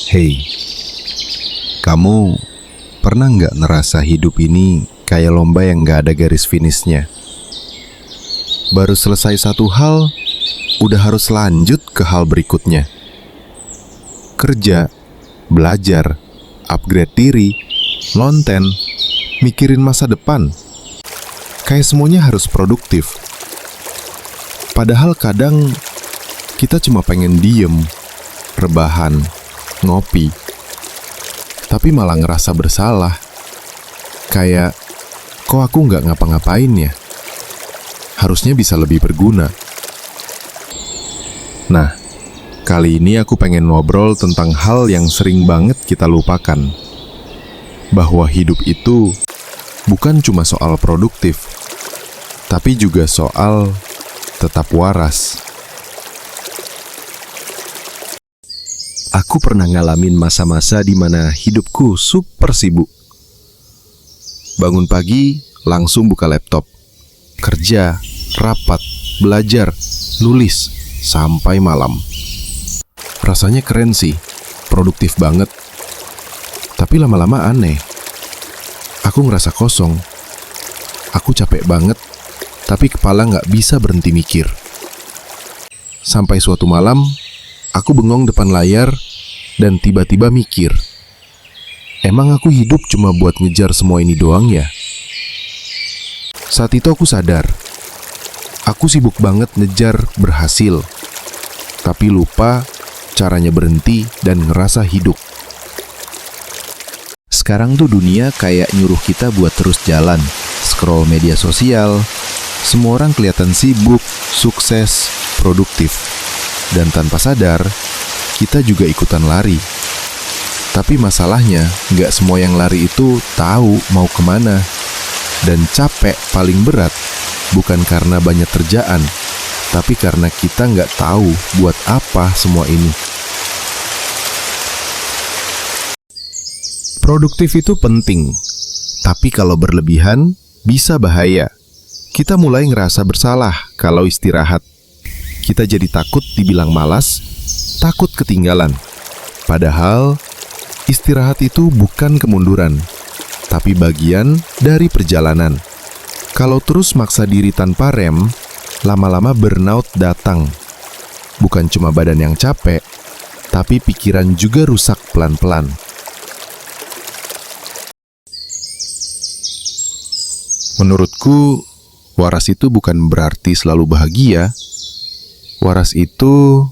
Hei, kamu pernah nggak ngerasa hidup ini kayak lomba yang nggak ada garis finishnya? Baru selesai satu hal, udah harus lanjut ke hal berikutnya. Kerja, belajar, upgrade diri, lonten, mikirin masa depan. Kayak semuanya harus produktif. Padahal kadang kita cuma pengen diem, rebahan, ngopi, tapi malah ngerasa bersalah. Kayak, kok aku nggak ngapa-ngapain ya? Harusnya bisa lebih berguna. Nah, kali ini aku pengen ngobrol tentang hal yang sering banget kita lupakan. Bahwa hidup itu bukan cuma soal produktif, tapi juga soal tetap waras. Aku pernah ngalamin masa-masa di mana hidupku super sibuk. Bangun pagi, langsung buka laptop. Kerja, rapat, belajar, nulis, sampai malam. Rasanya keren sih, produktif banget. Tapi lama-lama aneh. Aku ngerasa kosong. Aku capek banget, tapi kepala nggak bisa berhenti mikir. Sampai suatu malam, aku bengong depan layar dan tiba-tiba mikir, emang aku hidup cuma buat ngejar semua ini doang ya? Saat itu aku sadar, aku sibuk banget ngejar berhasil, tapi lupa caranya berhenti dan ngerasa hidup. Sekarang tuh dunia kayak nyuruh kita buat terus jalan, scroll media sosial, semua orang kelihatan sibuk, sukses, produktif. Dan tanpa sadar, kita juga ikutan lari. Tapi masalahnya, nggak semua yang lari itu tahu mau kemana. Dan capek paling berat, bukan karena banyak kerjaan, tapi karena kita nggak tahu buat apa semua ini. Produktif itu penting, tapi kalau berlebihan, bisa bahaya. Kita mulai ngerasa bersalah kalau istirahat. Kita jadi takut dibilang malas, takut ketinggalan. Padahal, istirahat itu bukan kemunduran, tapi bagian dari perjalanan. Kalau terus maksa diri tanpa rem, lama-lama burnout datang. Bukan cuma badan yang capek, tapi pikiran juga rusak pelan-pelan. Menurutku, waras itu bukan berarti selalu bahagia. Waras itu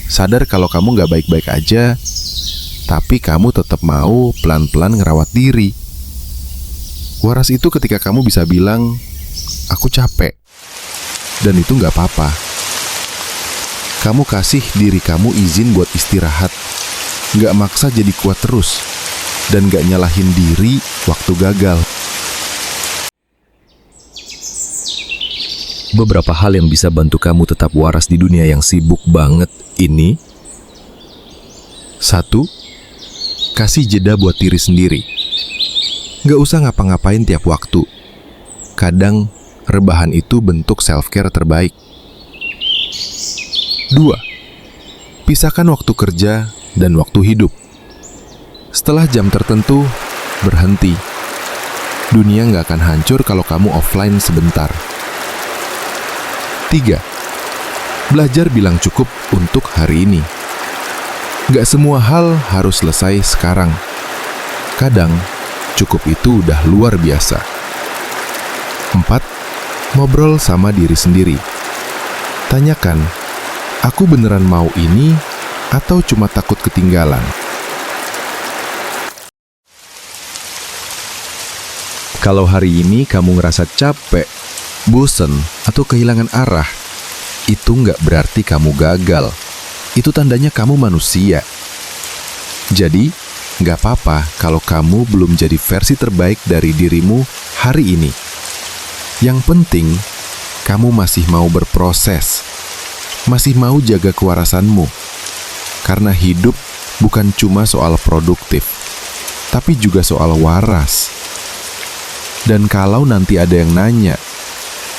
sadar kalau kamu gak baik-baik aja, tapi kamu tetap mau pelan-pelan ngerawat diri. Waras itu ketika kamu bisa bilang, aku capek, dan itu gak apa-apa. Kamu kasih diri kamu izin buat istirahat, gak maksa jadi kuat terus, dan gak nyalahin diri waktu gagal. Beberapa hal yang bisa bantu kamu tetap waras di dunia yang sibuk banget ini. 1. Kasih jeda buat diri sendiri. Gak usah ngapa-ngapain tiap waktu. Kadang, rebahan itu bentuk self-care terbaik. 2. Pisahkan waktu kerja dan waktu hidup. Setelah jam tertentu, berhenti. Dunia gak akan hancur kalau kamu offline sebentar. 3. Belajar bilang cukup untuk hari ini. Gak semua hal harus selesai sekarang. Kadang, cukup itu udah luar biasa. 4. Ngobrol sama diri sendiri. Tanyakan, aku beneran mau ini atau cuma takut ketinggalan? Kalau hari ini kamu ngerasa capek, bosen, atau kehilangan arah, itu nggak berarti kamu gagal. Itu tandanya kamu manusia. Jadi, nggak apa-apa kalau kamu belum jadi versi terbaik dari dirimu hari ini. Yang penting, kamu masih mau berproses, masih mau jaga kewarasanmu. Karena hidup bukan cuma soal produktif, tapi juga soal waras. Dan kalau nanti ada yang nanya,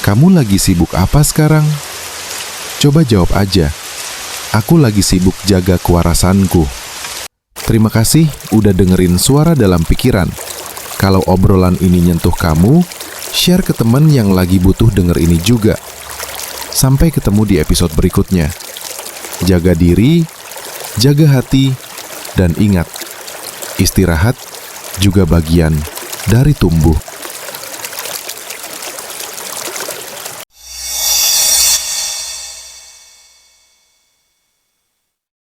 kamu lagi sibuk apa sekarang? Coba jawab aja, aku lagi sibuk jaga kewarasanku. Terima kasih udah dengerin Suara Dalam Pikiran. Kalau obrolan ini nyentuh kamu, share ke teman yang lagi butuh denger ini juga. Sampai ketemu di episode berikutnya. Jaga diri, jaga hati, dan ingat, istirahat juga bagian dari tumbuh.